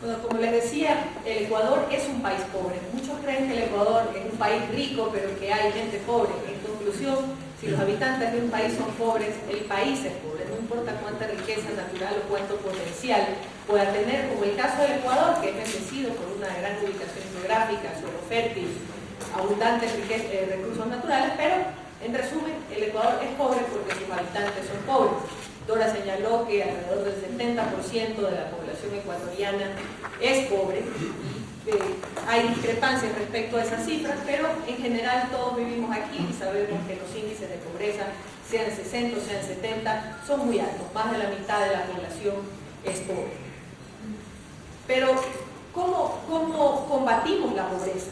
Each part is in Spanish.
Bueno, como les decía, el Ecuador es un país pobre. Muchos creen que el Ecuador es un país rico, pero que hay gente pobre. En conclusión, si los habitantes de un país son pobres, el país es pobre. No importa cuánta riqueza natural o cuánto potencial pueda tener, como el caso del Ecuador, que es bendecido por una gran ubicación geográfica, suelo fértil, abundantes recursos naturales, pero en resumen, el Ecuador es pobre porque sus habitantes son pobres. Dora señaló que alrededor del 70% de la población ecuatoriana es pobre. Hay discrepancias respecto a esas cifras, pero en general todos vivimos aquí y sabemos que los índices de pobreza, sean 60 o sean 70, son muy altos. Más de la mitad de la población es pobre. Pero, ¿cómo combatimos la pobreza?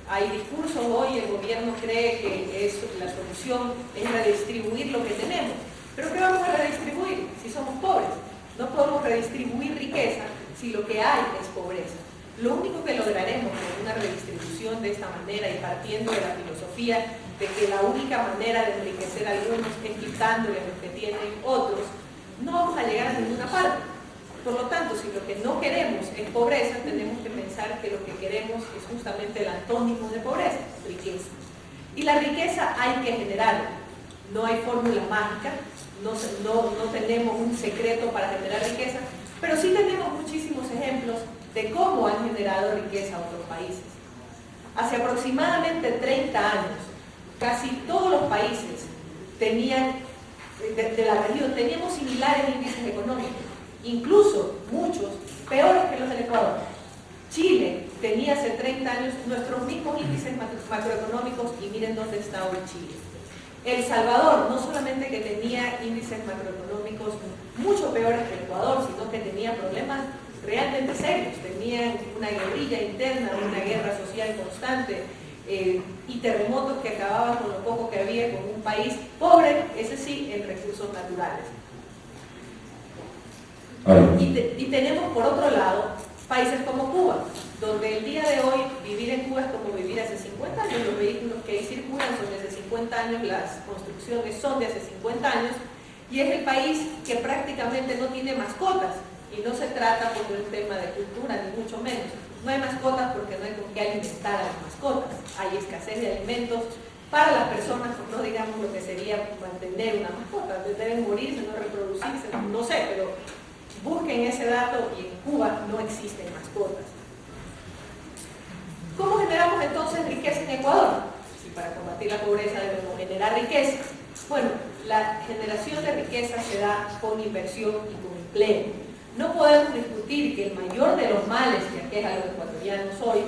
Hay discursos hoy, el gobierno cree que la solución es redistribuir lo que tenemos. ¿Pero qué vamos a redistribuir si somos pobres? No podemos redistribuir riqueza si lo que hay es pobreza. Lo único que lograremos con una redistribución de esta manera y partiendo de la filosofía de que la única manera de enriquecer a algunos es quitándole a los que tienen otros, no vamos a llegar a ninguna parte. Por lo tanto, si lo que no queremos es pobreza, tenemos que pensar que lo que queremos es justamente el antónimo de pobreza, riqueza. Y la riqueza hay que generarla. No hay fórmula mágica, no tenemos un secreto para generar riqueza, pero sí tenemos muchísimos ejemplos de cómo han generado riqueza otros países. Hace aproximadamente 30 años, casi todos los países tenían, de la región, teníamos similares índices económicos, incluso muchos peores que los del Ecuador. Chile tenía hace 30 años nuestros mismos índices macroeconómicos y miren dónde está hoy Chile. El Salvador no solamente que tenía índices macroeconómicos mucho peores que el Ecuador, sino que tenía problemas realmente serios. Tenían una guerrilla interna, una guerra social constante y terremotos que acababan con lo poco que había, con un país pobre, ese sí, en recursos naturales. Y tenemos por otro lado países como Cuba, donde el día de hoy vivir en Cuba es como vivir hace 50 años, los vehículos que ahí circulan son de hace 50 años, las construcciones son de hace 50 años, y es el país que prácticamente no tiene mascotas, y no se trata por un tema de cultura, ni mucho menos. No hay mascotas porque no hay con qué alimentar a las mascotas, hay escasez de alimentos para las personas, no digamos lo que sería mantener una mascota, deben morirse, no reproducirse, no sé, pero busquen ese dato y en Cuba no existen mascotas. ¿Cómo generamos entonces riqueza en Ecuador? Si para combatir la pobreza debemos generar riqueza. Bueno, la generación de riqueza se da con inversión y con empleo. No podemos discutir que el mayor de los males que aqueja a los ecuatorianos hoy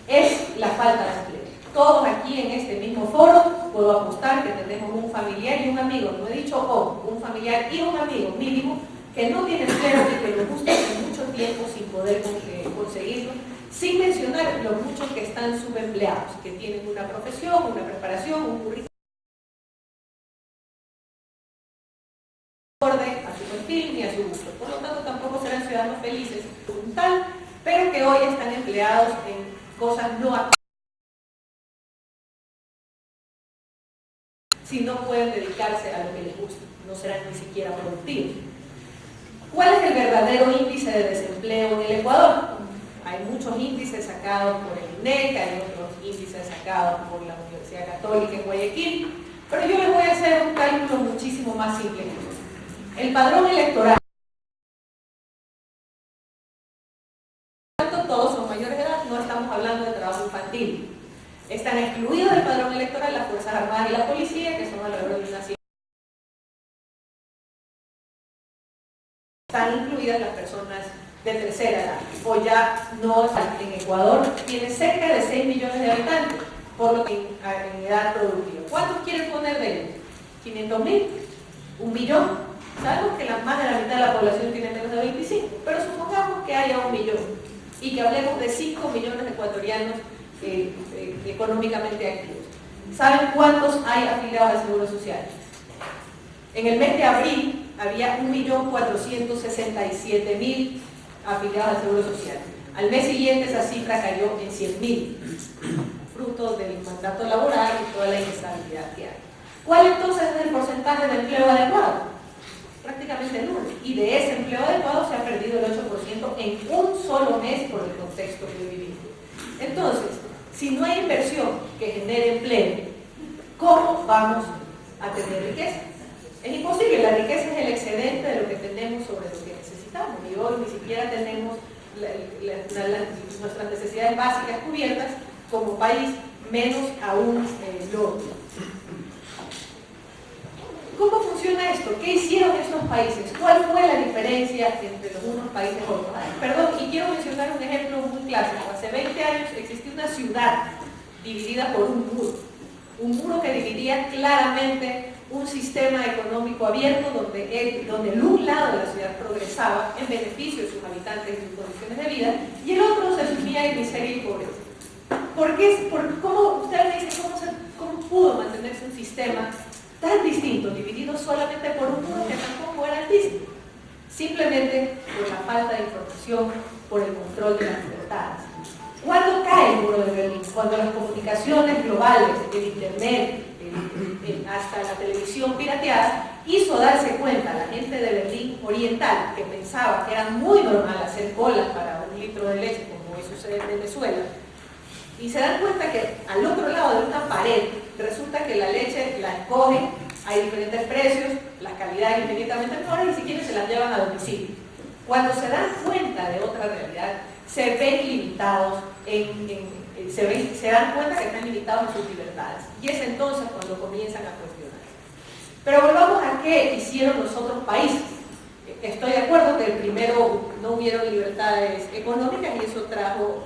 es la falta de empleo. Todos aquí en este mismo foro puedo apostar que tenemos un familiar y un amigo, no he dicho un familiar y un amigo mínimo, que no tiene empleo y que lo busca hace mucho tiempo sin poder conseguirlo, sin mencionar los muchos que están subempleados, que tienen una profesión, una preparación, un currículum acorde a su perfil ni a su gusto. Por lo tanto, tampoco serán ciudadanos felices como tal, pero que hoy están empleados en cosas no activas, si no pueden dedicarse a lo que les gusta, no serán ni siquiera productivos. ¿Cuál es el verdadero índice de desempleo en el Ecuador? Hay muchos índices sacados por el INEC, hay otros índices sacados por la Universidad Católica en Guayaquil, pero yo les voy a hacer un cálculo muchísimo más simple. El padrón electoral, todos son mayores de edad, no estamos hablando de trabajo infantil. Están excluidos del padrón electoral las Fuerzas Armadas y la Policía, que son alrededor de unas 100. Están incluidas las personas de tercera edad, o ya no están. En Ecuador tiene cerca de 6 millones de habitantes, por lo que en edad productiva. ¿Cuántos quieren poner de ellos? ¿500.000? ¿1 millón? Sabemos que más de la mitad de la población tiene menos de 25, pero supongamos que haya 1 millón y que hablemos de 5 millones de ecuatorianos económicamente activos. ¿Saben cuántos hay afiliados al Seguro Social? En el mes de abril había 1.467.000 afiliados al Seguro Social. Al mes siguiente esa cifra cayó en 100.000, fruto del mandato laboral y toda la inestabilidad que hay. ¿Cuál entonces es el porcentaje de empleo adecuado? prácticamente nulo, y de ese empleo adecuado se ha perdido el 8% en un solo mes por el contexto que vivimos. Entonces, si no hay inversión que genere empleo, ¿cómo vamos a tener riqueza? Es imposible, la riqueza es el excedente de lo que tenemos sobre lo que necesitamos, y hoy ni siquiera tenemos nuestras necesidades básicas cubiertas como país, menos aún lo. ¿Cómo funciona esto? ¿Qué hicieron estos países? ¿Cuál fue la diferencia entre los unos países y otros? Perdón, y quiero mencionar un ejemplo muy clásico. Hace 20 años existía una ciudad dividida por un muro que dividía claramente un sistema económico abierto donde el un lado de la ciudad progresaba en beneficio de sus habitantes y sus condiciones de vida, y el otro se sumía en miseria y pobreza. ¿Cómo ustedes me dicen cómo pudo mantenerse un sistema tan distinto, dividido solamente por un muro que tampoco era altísimo? Simplemente por la falta de información, por el control de las libertades. ¿Cuándo cae el muro de Berlín? Cuando las comunicaciones globales, el internet, hasta la televisión pirateada, hizo darse cuenta a la gente de Berlín Oriental, que pensaba que era muy normal hacer colas para un litro de leche, como hoy sucede en Venezuela, y se dan cuenta que al otro lado de una pared resulta que la leche la escogen, hay diferentes precios, las calidades infinitamente mejores, y si quieren se las llevan a domicilio. Cuando se dan cuenta de otra realidad, se ven limitados se dan cuenta que están limitados en sus libertades, y es entonces cuando comienzan a cuestionar. Pero volvamos a qué hicieron los otros países. Estoy de acuerdo que el primero no hubieron libertades económicas, y eso trajo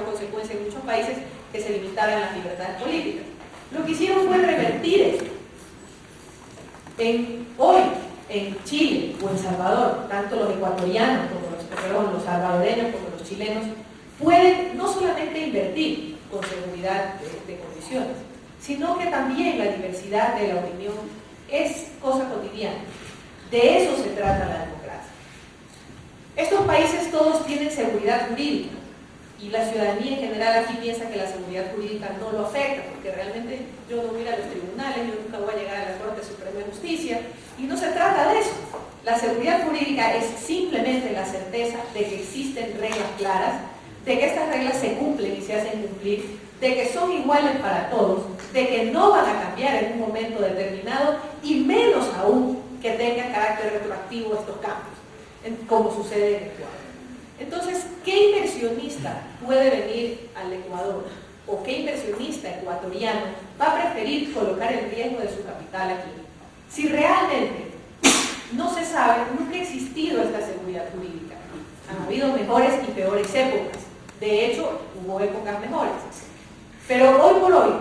consecuencias en muchos países que se limitaran las libertades políticas. Lo que hicieron fue revertir esto. Hoy, en Chile o en Salvador, tanto los ecuatorianos como los salvadoreños como los chilenos pueden no solamente invertir con seguridad de condiciones, sino que también la diversidad de la opinión es cosa cotidiana. De eso se trata la democracia. Estos países todos tienen seguridad jurídica, y la ciudadanía en general aquí piensa que la seguridad jurídica no lo afecta, porque realmente yo no voy a los tribunales, yo nunca voy a llegar a la Corte Suprema de Justicia, y no se trata de eso. La seguridad jurídica es simplemente la certeza de que existen reglas claras, de que estas reglas se cumplen y se hacen cumplir, de que son iguales para todos, de que no van a cambiar en un momento determinado, y menos aún que tengan carácter retroactivo estos cambios, como sucede en Ecuador. Entonces, ¿qué inversionista puede venir al Ecuador? ¿O qué inversionista ecuatoriano va a preferir colocar el riesgo de su capital aquí? Si realmente no se sabe, nunca ha existido esta seguridad jurídica. Han habido mejores y peores épocas. De hecho, hubo épocas mejores. Pero hoy por hoy,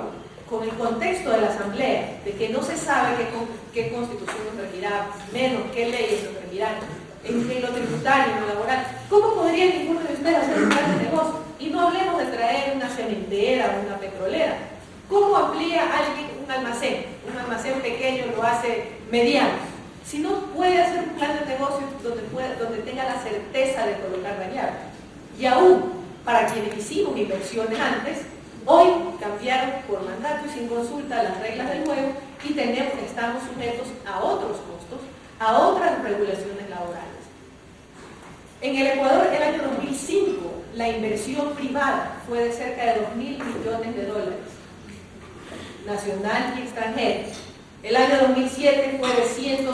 con el contexto de la Asamblea, de que no se sabe qué constitución nos regirá, menos qué leyes nos regirán, en lo tributario, en lo laboral, ¿cómo podría ninguno de ustedes hacer un plan de negocio? Y no hablemos de traer una cementera o una petrolera. ¿Cómo amplía alguien un almacén? Un almacén pequeño lo hace mediano. Si no puede hacer un plan de negocio donde tenga la certeza de colocar la llave. Y aún, para quienes hicimos inversiones antes, hoy cambiaron por mandato y sin consulta las reglas del juego, y estamos sujetos a otros costos, a otras regulaciones laborales. En el Ecuador, el año 2005, la inversión privada fue de cerca de $2.000 millones, nacional y extranjera. El año 2007 fue de $178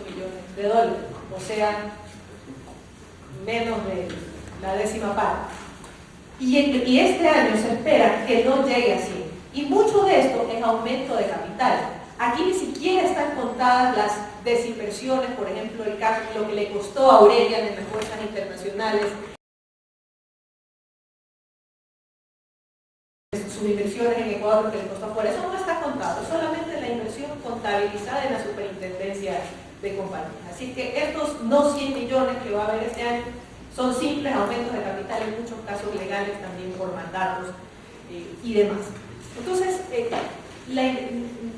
millones, o sea, menos de la décima parte. Y este año se espera que no llegue a 100. Y mucho de esto es aumento de capital. Aquí ni siquiera están contadas las desinversiones, por ejemplo, lo que le costó a Aurelian en las bolsas internacionales, sus inversiones en Ecuador, que le costó por eso no está contado, solamente la inversión contabilizada en la superintendencia de compañías. Así que estos no 100 millones que va a haber este año son simples aumentos de capital, en muchos casos legales también por mandatos y demás. Entonces,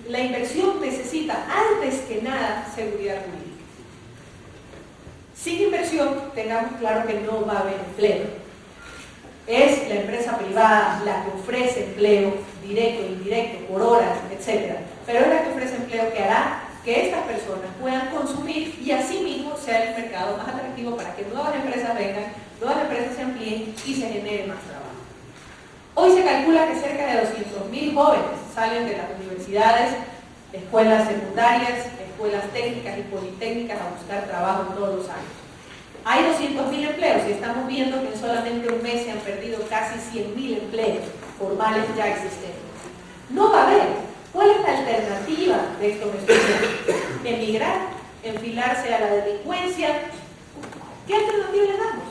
la inversión necesita, antes que nada, seguridad jurídica. Sin inversión, tengamos claro que no va a haber empleo. Es la empresa privada la que ofrece empleo, directo, indirecto, por horas, etc. Pero es la que ofrece empleo que hará que estas personas puedan consumir y asimismo sea el mercado más atractivo para que nuevas empresas vengan, nuevas empresas se amplíen y se genere más trabajo. Hoy se calcula que cerca de 200.000 jóvenes salen de las universidades, escuelas secundarias, escuelas técnicas y politécnicas a buscar trabajo todos los años. Hay 200.000 empleos y estamos viendo que en solamente un mes se han perdido casi 100.000 empleos formales ya existentes. No va a haber. ¿Cuál es la alternativa de estos estudiantes? Emigrar, enfilarse a la delincuencia. ¿Qué alternativa le damos?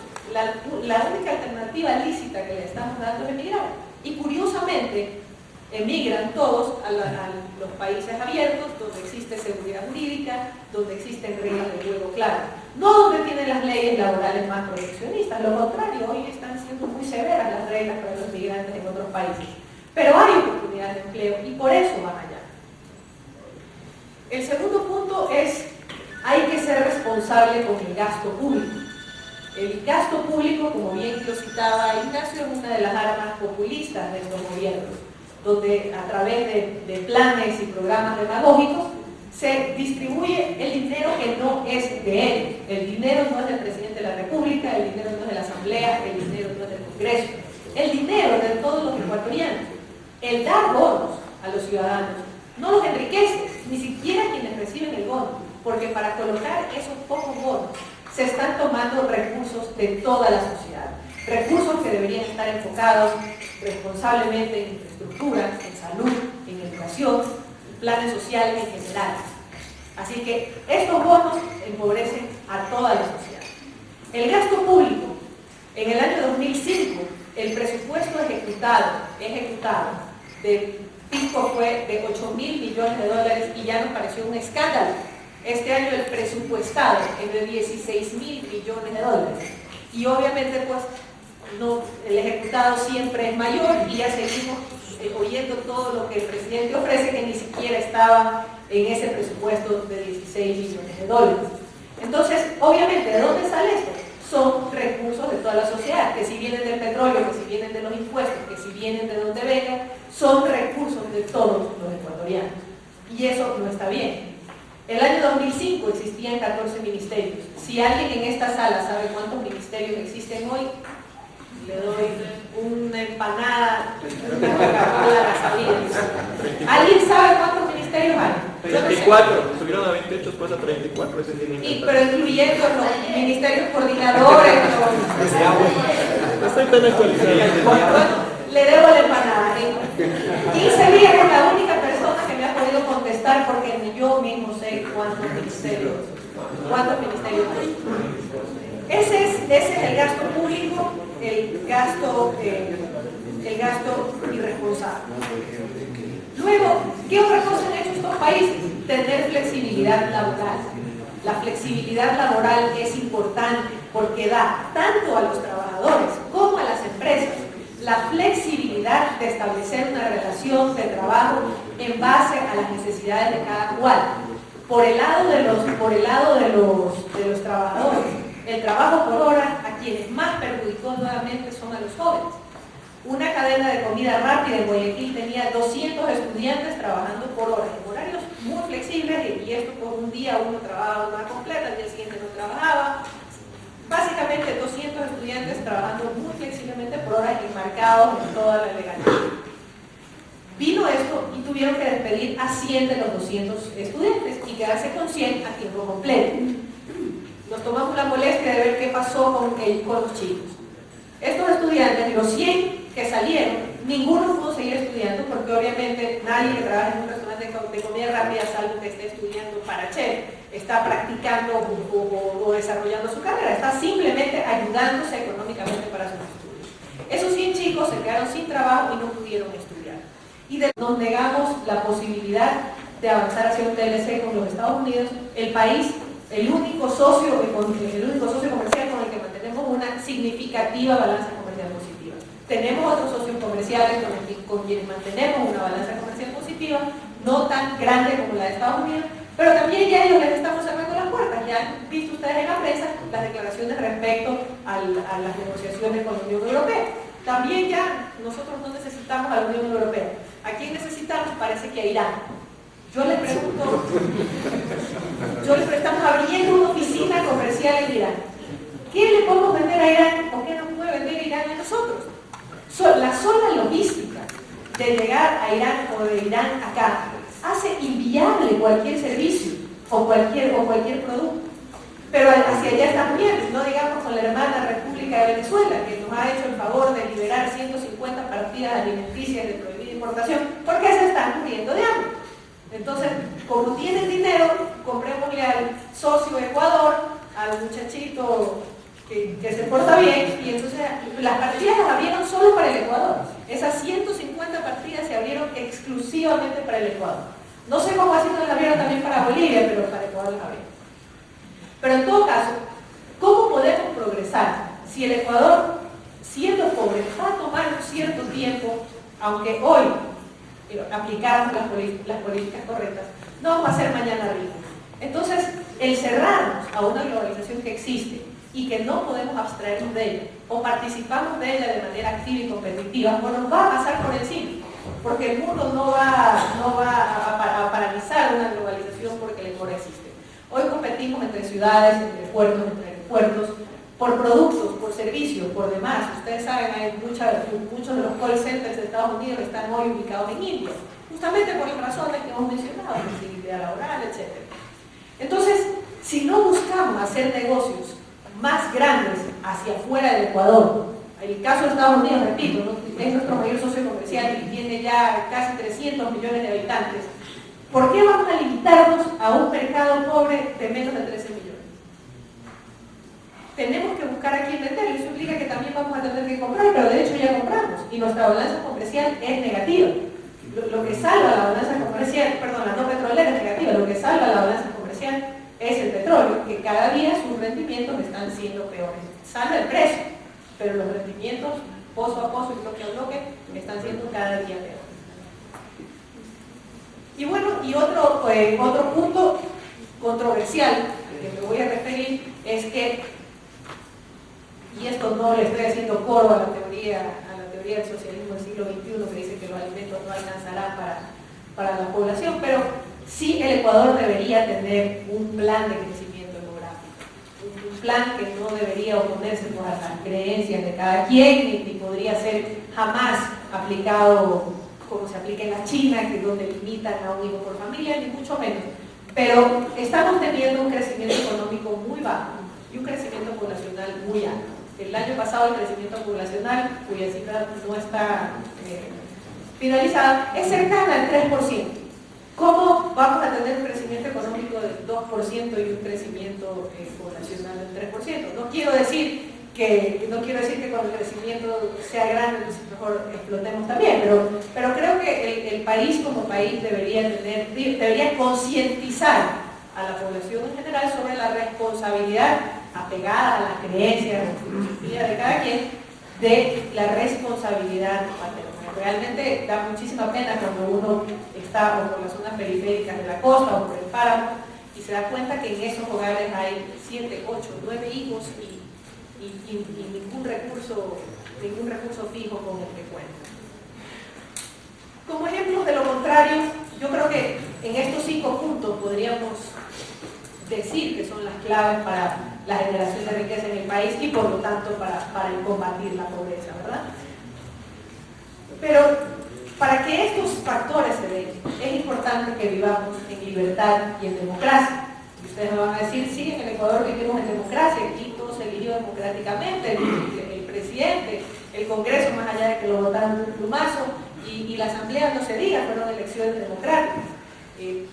La única alternativa lícita que le estamos dando es emigrar. Y curiosamente, emigran todos a los países abiertos, donde existe seguridad jurídica, donde existen reglas de juego claras. No donde tienen las leyes laborales más proteccionistas, lo contrario, hoy están siendo muy severas las reglas para los migrantes en otros países. Pero hay oportunidades de empleo y por eso van allá. El segundo punto es, hay que ser responsable con el gasto público. El gasto público, como bien lo citaba Ignacio, es una de las armas populistas de estos gobiernos, donde a través de planes y programas demagógicos se distribuye el dinero que no es de él. El dinero no es del presidente de la República, el dinero no es de la Asamblea, el dinero no es del Congreso. El dinero es de todos los ecuatorianos. El dar bonos a los ciudadanos no los enriquece, ni siquiera quienes reciben el bono, porque para colocar esos pocos bonos se están tomando recursos de toda la sociedad, recursos que deberían estar enfocados responsablemente en infraestructura, en salud, en educación, planes sociales en general. Así que estos bonos empobrecen a toda la sociedad. El gasto público, en el año 2005, el presupuesto ejecutado de pico fue de 8.000 millones de dólares y ya nos pareció un escándalo. Este año el presupuestado es de 16.000 millones de dólares. Y obviamente pues no, el ejecutado siempre es mayor y ya seguimos oyendo todo lo que el presidente ofrece que ni siquiera estaba en ese presupuesto de 16 millones de dólares. Entonces, obviamente, ¿de dónde sale esto? Son recursos de toda la sociedad, que si vienen del petróleo, que si vienen de los impuestos, que si vienen de donde vengan, son recursos de todos los ecuatorianos. Y eso no está bien. El año 2005 existían 14 ministerios. Si alguien en esta sala sabe cuántos ministerios existen hoy, le doy una empanada, una Coca-Cola a la salida. ¿Alguien sabe cuántos ministerios hay? 34, subieron a 28, después a 34. Pero incluyendo los ministerios coordinadores, No estoy tan actualizado. Bueno, le debo la empanada. En 15 días es la única persona que me ha podido contestar porque ni yo mismo sé cuántos ministerios hay. Ese es el gasto público, el gasto irresponsable. Luego, ¿qué otra cosa han hecho estos países? Tener flexibilidad laboral. La flexibilidad laboral es importante porque da tanto a los trabajadores como a las empresas la flexibilidad de establecer una relación de trabajo en base a las necesidades de cada cual. Por el lado de los trabajadores, el trabajo por hora a quienes más perjudicó nuevamente son a los jóvenes. Una cadena de comida rápida en Guayaquil tenía 200 estudiantes trabajando por horas, en horarios muy flexibles, y esto por un día uno trabajaba una completa, al día siguiente no trabajaba. Básicamente 200 estudiantes trabajando muy flexiblemente por horas, enmarcados en toda la legalidad. Vino esto y tuvieron que despedir a 100 de los 200 estudiantes y quedarse con 100 a tiempo completo. Nos tomamos la molestia de ver qué pasó con los chicos. Estos estudiantes, los 100 que salieron, ninguno pudo seguir estudiando porque obviamente nadie que trabaja en un restaurante de comida rápida, salvo que esté estudiando para chef, está practicando o desarrollando su carrera, está simplemente ayudándose económicamente para sus estudios. Esos 100 chicos se quedaron sin trabajo y no pudieron estudiar. Y nos negamos la posibilidad de avanzar hacia un TLC con los Estados Unidos, el país, el único socio comercial con el que mantenemos una significativa balanza comercial positiva. Tenemos otros socios comerciales con quienes mantenemos una balanza comercial positiva, no tan grande como la de Estados Unidos, pero también ya ellos les estamos cerrando las puertas. Ya han visto ustedes en la prensa las declaraciones respecto a las negociaciones con la Unión Europea. También ya nosotros no necesitamos a la Unión Europea. ¿A quién necesitamos? Parece que a Irán. Yo les pregunto, estamos abriendo una oficina comercial en Irán. ¿Qué le podemos vender a Irán o qué nos puede vender Irán a nosotros? La sola logística de llegar a Irán o de Irán acá hace inviable cualquier servicio o cualquier producto. Pero hacia allá estamos bien, no digamos con la hermana República de Venezuela, que nos ha hecho el favor de liberar 150 partidas alimenticias de prohibida importación, porque se están muriendo de hambre. Entonces, como tienen dinero, comprémosle al socio de Ecuador, al muchachito que se porta bien, y entonces las partidas las abrieron solo para el Ecuador. Esas 150 partidas se abrieron exclusivamente para el Ecuador. No sé cómo así no las abrieron también para Bolivia, pero para Ecuador las abrieron. Pero en todo caso, ¿cómo podemos progresar si el Ecuador, siendo pobre, va a tomar un cierto tiempo, aunque hoy aplicamos las políticas correctas, no vamos a ser mañana ricos? Entonces, el cerrarnos a una globalización que existe y que no podemos abstraernos de ella, o participamos de ella de manera activa y competitiva, o nos va a pasar por encima, porque el mundo no va a paralizar una globalización porque el Ecuador existe. Hoy competimos entre ciudades, entre aeropuertos, por productos, por servicios, por demás. Ustedes saben, hay muchos de los call centers de Estados Unidos que están hoy ubicados en India, justamente por las razones que hemos mencionado, flexibilidad laboral, etc. Entonces, si no buscamos hacer negocios más grandes hacia afuera del Ecuador, el caso de Estados Unidos, repito, ¿no?, es nuestro mayor socio comercial y tiene ya casi 300 millones de habitantes, ¿por qué vamos a limitarnos a un mercado pobre de menos de 13 millones? Tenemos que buscar a quién vender, eso implica que también vamos a tener que comprar, pero de hecho ya compramos y nuestra balanza comercial es negativa. Lo que salva la balanza comercial, perdón, la no petrolera es negativa, lo que salva la balanza comercial es el petróleo, que cada día sus rendimientos están siendo peores. Salva el precio, pero los rendimientos pozo a pozo y bloque a bloque están siendo cada día peores. Y bueno, y otro punto controversial al que me voy a referir es que, y esto no le estoy haciendo coro a la teoría del socialismo del siglo XXI, que dice que los alimentos no alcanzarán para la población, pero sí el Ecuador debería tener un plan de crecimiento demográfico, un plan que no debería oponerse a las creencias de cada quien, ni podría ser jamás aplicado como se aplica en la China, que es donde limitan a un hijo por familia, ni mucho menos. Pero estamos teniendo un crecimiento económico muy bajo y un crecimiento poblacional muy alto. El año pasado el crecimiento poblacional, cuya cifra no está finalizada, es cercana al 3%. ¿Cómo vamos a tener un crecimiento económico del 2% y un crecimiento poblacional del 3%? No quiero decir que cuando el crecimiento sea grande, mejor explotemos también, pero creo que el país como país debería concientizar a la población en general sobre la responsabilidad apegada a las creencias, a la filosofía de cada quien, de la responsabilidad paterna. Realmente da muchísima pena cuando uno está por las zonas periféricas de la costa o por el páramo y se da cuenta que en esos hogares hay 7, 8, 9 hijos y ningún recurso fijo con el que cuenta. Como ejemplos de lo contrario, yo creo que en estos 5 puntos podríamos decir que son las claves para la generación de riqueza en el país y por lo tanto para combatir la pobreza, ¿verdad? Pero para que estos factores se den, es importante que vivamos en libertad y en democracia. Y ustedes me van a decir, sí, en el Ecuador vivimos en democracia, aquí todo se eligió democráticamente, el presidente, el Congreso, más allá de que lo votaron de un plumazo, y la Asamblea, no se diga, fueron elecciones democráticas.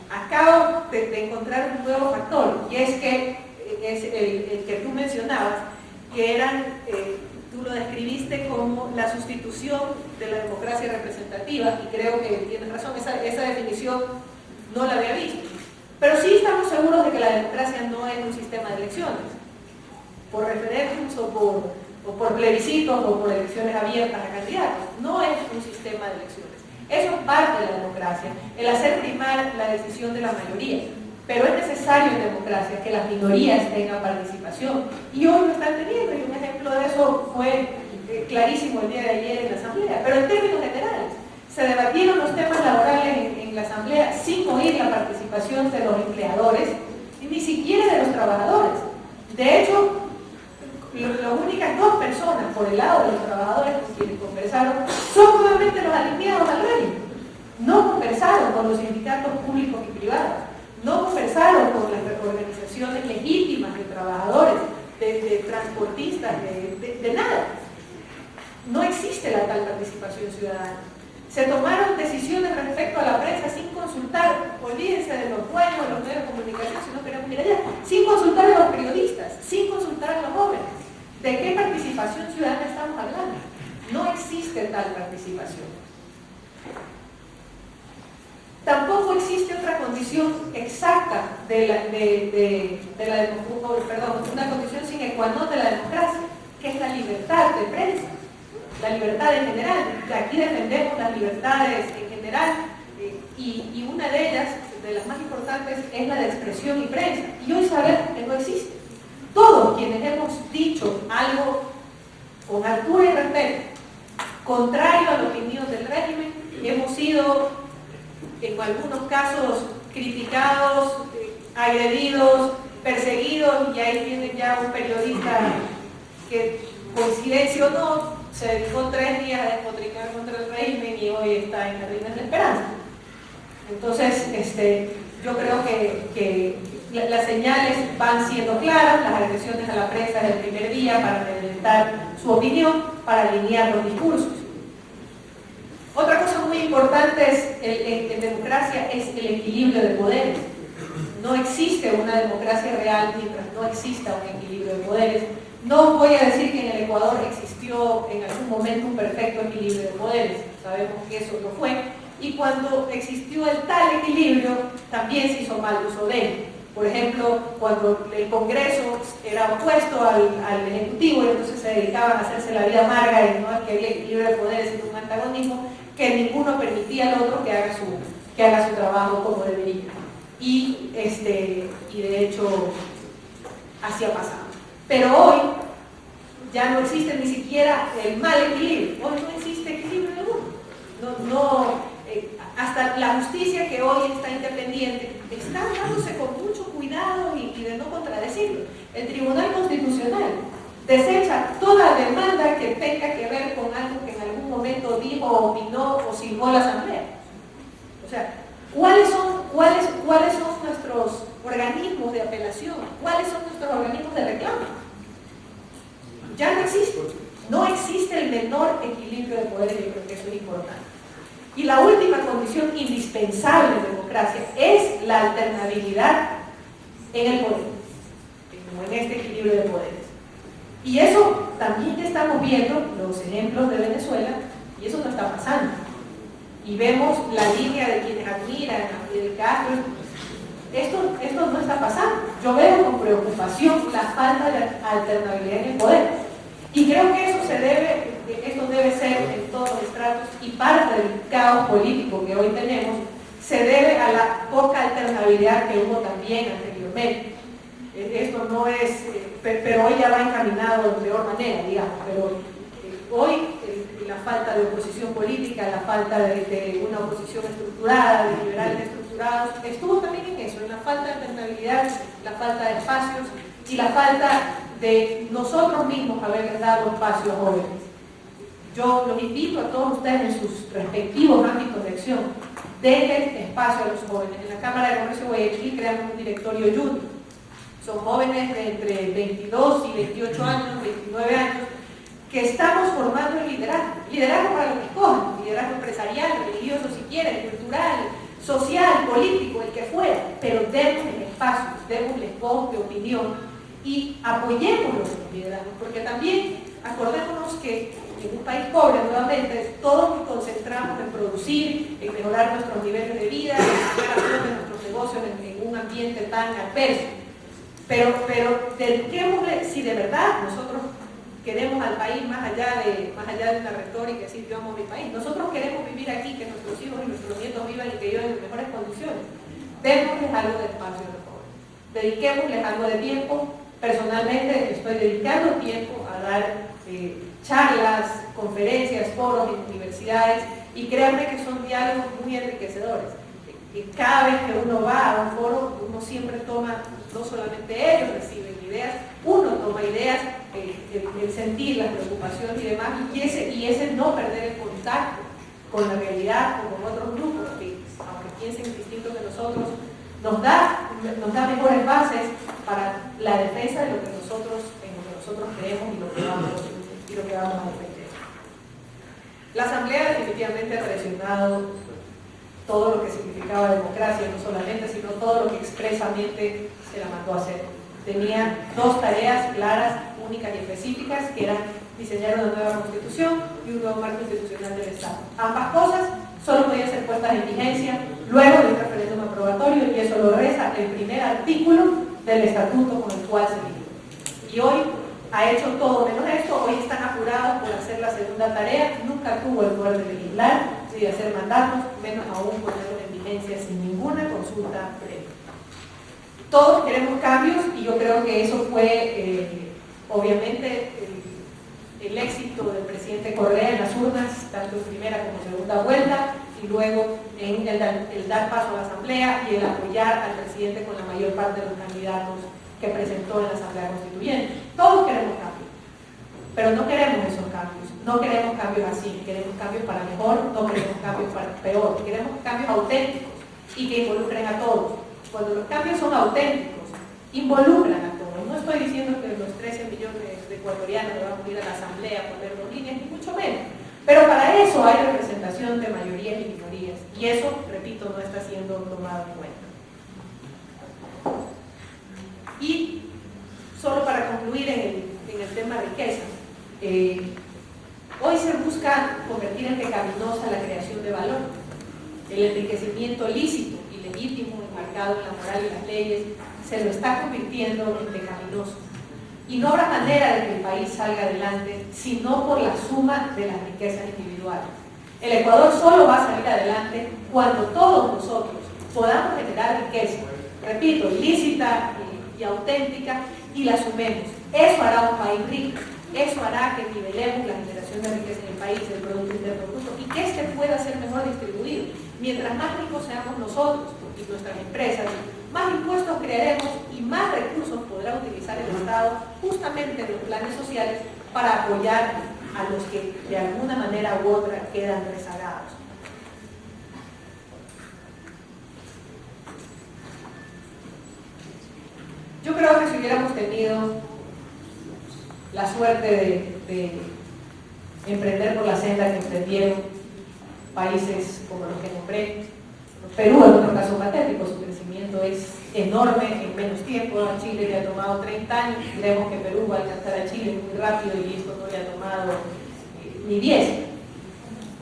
Acabo de encontrar un nuevo factor, y es que es el que tú mencionabas, que tú lo describiste como la sustitución de la democracia representativa, y creo que tienes razón, esa definición no la había visto. Pero sí estamos seguros de que la democracia no es un sistema de elecciones, por referéndums o por plebiscitos o por elecciones abiertas a candidatos. No es un sistema de elecciones. Eso es parte de la democracia, el hacer primar la decisión de la mayoría. Pero es necesario en democracia que las minorías tengan participación. Y hoy lo están teniendo, y un ejemplo de eso fue clarísimo el día de ayer en la Asamblea. Pero en términos generales, se debatieron los temas laborales en la Asamblea sin oír la participación de los empleadores y ni siquiera de los trabajadores. De hecho, las únicas dos personas por el lado de los trabajadores con quienes conversaron son nuevamente los alineados al régimen. No conversaron con los sindicatos públicos y privados, no conversaron con las organizaciones legítimas de trabajadores, de transportistas, de nada. No existe la tal participación ciudadana. Se tomaron decisiones respecto a la prensa sin consultar, olvídense de los dueños de los medios de comunicación, si no queremos ir allá, sin consultar a los periodistas, sin consultar a los jóvenes. ¿De qué participación ciudadana estamos hablando? No existe tal participación. Tampoco existe otra condición exacta una condición sine qua non de la democracia, que es la libertad de prensa, la libertad en general. Aquí defendemos las libertades en general y una de ellas, de las más importantes, es la de expresión y prensa. Y hoy sabemos que no existe. Todos quienes hemos dicho algo con altura y respeto, contrario a la opinión del régimen, hemos sido en algunos casos criticados, agredidos, perseguidos, y ahí tienen ya un periodista que, coincidencia o no, se dedicó 3 días a despotricar contra el régimen y hoy está en Jardines de la Esperanza. Entonces, yo creo que las señales van siendo claras, las agresiones a la prensa del primer día para amedrentar su opinión, para alinear los discursos. Otra cosa muy importante en democracia es el equilibrio de poderes. No existe una democracia real mientras no exista un equilibrio de poderes. No voy a decir que en el Ecuador existió en algún momento un perfecto equilibrio de poderes. Sabemos que eso no fue. Y cuando existió el tal equilibrio, también se hizo mal uso de él. Por ejemplo, cuando el Congreso era opuesto al Ejecutivo y entonces se dedicaban a hacerse la vida amarga y no que había equilibrio de poderes sino un antagonismo, que ninguno permitía al otro que haga su trabajo como debería. Y de hecho, así ha pasado. Pero hoy ya no existe ni siquiera el mal equilibrio. Hoy no existe equilibrio alguno. Hasta la justicia, que hoy está independiente, está dándose con mucho cuidado y de no contradecirlo. El Tribunal Constitucional desecha toda demanda que tenga que ver con algo que en algún momento dijo, opinó o silbó la Asamblea. O sea, ¿cuáles son nuestros organismos de apelación? ¿Cuáles son nuestros organismos de reclamo? Ya no existe. No existe el menor equilibrio de poder, y creo que eso es importante. Y la última condición indispensable de democracia es la alternabilidad en el poder, como en este equilibrio de poderes. Y eso también ya estamos viendo los ejemplos de Venezuela, y eso no está pasando. Y vemos la línea de quienes admiran a Fidel Castro. Esto no está pasando. Yo veo con preocupación la falta de alternabilidad en el poder. Y creo que esto debe ser en todos los estratos, y parte del caos político que hoy tenemos se debe a la poca alternabilidad que hubo también anteriormente. Esto no es, pero hoy ya va encaminado de peor manera, digamos, pero hoy la falta de oposición política, la falta de una oposición estructurada, de liberales estructurados, estuvo también en eso, en la falta de alternabilidad, la falta de espacios y la falta de nosotros mismos haberles dado espacio a jóvenes. Yo los invito a todos ustedes en sus respectivos ámbitos de acción, dejen espacio a los jóvenes. En la Cámara de Comercio de Guayaquil creamos un directorio junior. Son jóvenes de entre 22 y 28 años, 29 años, que estamos formando el liderazgo para lo que escojan, liderazgo empresarial, religioso si quieren, cultural, social, político, el que fuera, pero démosles espacios, démosles voz de opinión y apoyémoslos en los liderazgos, porque también acordémonos que en un país pobre, nuevamente, todos nos concentramos en producir, en mejorar nuestros niveles de vida, en mejorar nuestros negocios en un ambiente tan adverso. Pero dediquémosle, si de verdad nosotros queremos al país más allá de una retórica, decir yo amo mi país, nosotros queremos vivir aquí, que nuestros hijos y nuestros nietos vivan y que vivan en mejores condiciones, démosles algo de espacio a los jóvenes, dediquémosles algo de tiempo. Personalmente estoy dedicando tiempo a dar charlas, conferencias, foros en universidades, y créanme que son diálogos muy enriquecedores. cada vez que uno va a un foro, uno siempre toma, no solamente ellos reciben ideas, uno toma ideas, el sentir, la preocupación y demás, y ese no perder el contacto con la realidad o con otros grupos que, aunque piensen distinto que nosotros, nos da mejores bases para la defensa de lo que nosotros creemos y lo que vamos a defender. La Asamblea definitivamente ha traicionado todo lo que significaba democracia, no solamente, sino todo lo que expresamente se la mandó a hacer. Tenía dos tareas claras, únicas y específicas, que eran diseñar una nueva constitución y un nuevo marco institucional del Estado. Ambas cosas solo podían ser puestas en vigencia luego de un referéndum aprobatorio, y eso lo reza el primer artículo del estatuto con el cual se vive. Y hoy ha hecho todo menos esto. Hoy están apurados por hacer la segunda tarea. Nunca tuvo el poder de legislar, de hacer mandatos, menos aún ponerlos en vigencia sin ninguna consulta previa. Todos queremos cambios, y yo creo que eso fue obviamente el éxito del presidente Correa en las urnas, tanto en primera como en segunda vuelta, y luego en el dar paso a la Asamblea y el apoyar al presidente con la mayor parte de los candidatos que presentó en la Asamblea Constituyente. Todos queremos cambios, pero no queremos esos cambios, no queremos cambios así, queremos cambios para mejor, no queremos cambios para peor, queremos cambios auténticos y que involucren a todos. Cuando los cambios son auténticos, involucran a todos. No estoy diciendo que los 13 millones de ecuatorianos van a ir a la Asamblea a poner dos líneas, ni mucho menos, pero para eso hay representación de mayorías y minorías, y eso, repito, no está siendo tomado en cuenta. Y solo para concluir en el tema riqueza, hoy se busca convertir en pecaminosa la creación de valor. El enriquecimiento lícito y legítimo enmarcado en la moral y las leyes se lo está convirtiendo en pecaminoso. Y no habrá manera de que el país salga adelante sino por la suma de las riquezas individuales. El Ecuador solo va a salir adelante cuando todos nosotros podamos generar riqueza, repito, ilícita y auténtica, y la sumemos. Eso hará un país rico, eso hará que nivelemos la generación de riqueza en el país, el Producto Interno Bruto, y que este pueda ser mejor distribuido. Mientras más ricos seamos nosotros y nuestras empresas, más impuestos crearemos y más recursos podrá utilizar el Estado justamente en los planes sociales para apoyar a los que de alguna manera u otra quedan rezagados. Yo creo que si hubiéramos tenido la suerte de emprender por la senda que emprendieron países como los que nombré, Perú en otro caso patético, su crecimiento es enorme en menos tiempo. A Chile le ha tomado 30 años, creemos que Perú va a alcanzar a Chile muy rápido y esto no le ha tomado ni 10.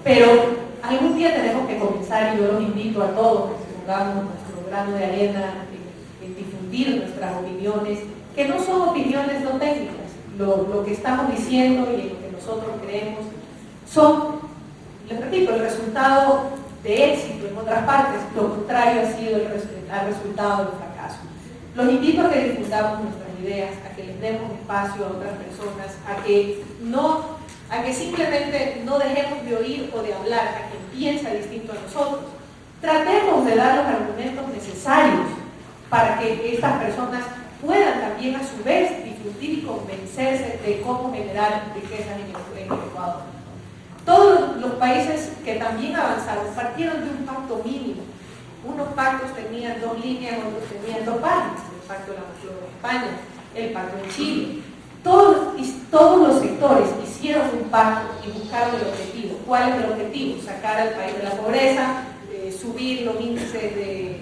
Pero algún día tenemos que comenzar, y yo los invito a todos que pongamos nuestro grano de arena en difundir nuestras opiniones, que no son opiniones no técnicas. Lo que estamos diciendo y en lo que nosotros creemos son, les repito, el resultado de éxito en otras partes. Lo contrario ha sido el resultado del fracaso. Los invito a que difundamos nuestras ideas, a que les demos espacio a otras personas, a que simplemente no dejemos de oír o de hablar a quien piensa distinto a nosotros. Tratemos de dar los argumentos necesarios para que estas personas puedan también a su vez difundir y convencerse de cómo generar riqueza en el Ecuador. Todos los países que también avanzaron partieron de un pacto mínimo. Unos pactos tenían 2 líneas, otros tenían 2 páginas. El pacto de la Moncloa en España, el pacto en Chile. Todos los sectores hicieron un pacto y buscaron el objetivo. ¿Cuál es el objetivo? Sacar al país de la pobreza, subir los índices de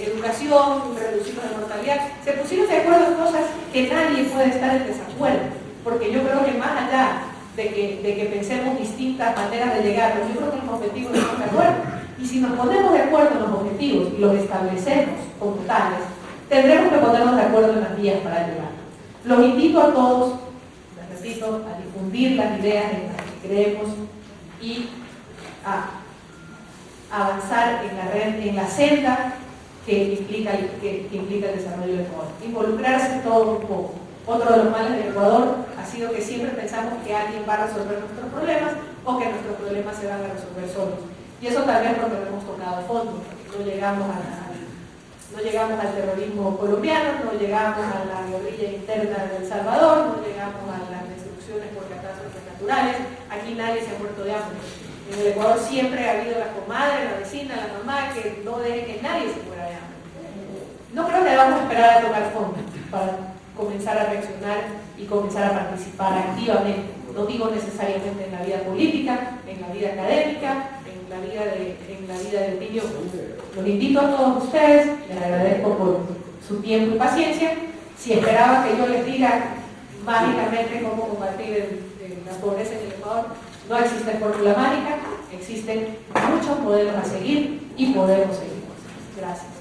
educación, reducir la mortalidad. Se pusieron de acuerdo en cosas que nadie puede estar en desacuerdo, porque yo creo que más allá de que pensemos distintas maneras de llegar, yo creo que los objetivos estamos de acuerdo. Y si nos ponemos de acuerdo en los objetivos y los establecemos como tales, tendremos que ponernos de acuerdo en las vías para llegar. Los invito a todos, les repito, a difundir las ideas en las que creemos y a avanzar en la senda que implica el desarrollo del Ecuador. Involucrarse todos un poco. Otro de los males del Ecuador ha sido que siempre pensamos que alguien va a resolver nuestros problemas o que nuestros problemas se van a resolver solos. Y eso tal vez porque no hemos tocado fondo. no llegamos al terrorismo colombiano, no llegamos a la guerrilla interna de El Salvador, no llegamos a las destrucciones por catástrofes naturales. Aquí nadie se ha muerto de hambre. En el Ecuador siempre ha habido la comadre, la vecina, la mamá que no deje que nadie se muera de hambre. No creo que debamos esperar a tocar fondo para comenzar a reaccionar y comenzar a participar activamente. No digo necesariamente en la vida política, en la vida académica, en la vida de opinión. Los invito a todos ustedes, les agradezco por su tiempo y paciencia. Si esperaban que yo les diga mágicamente cómo combatir la pobreza en el Ecuador, no existe fórmula mágica, existen muchos modelos a seguir y podemos seguir. Gracias.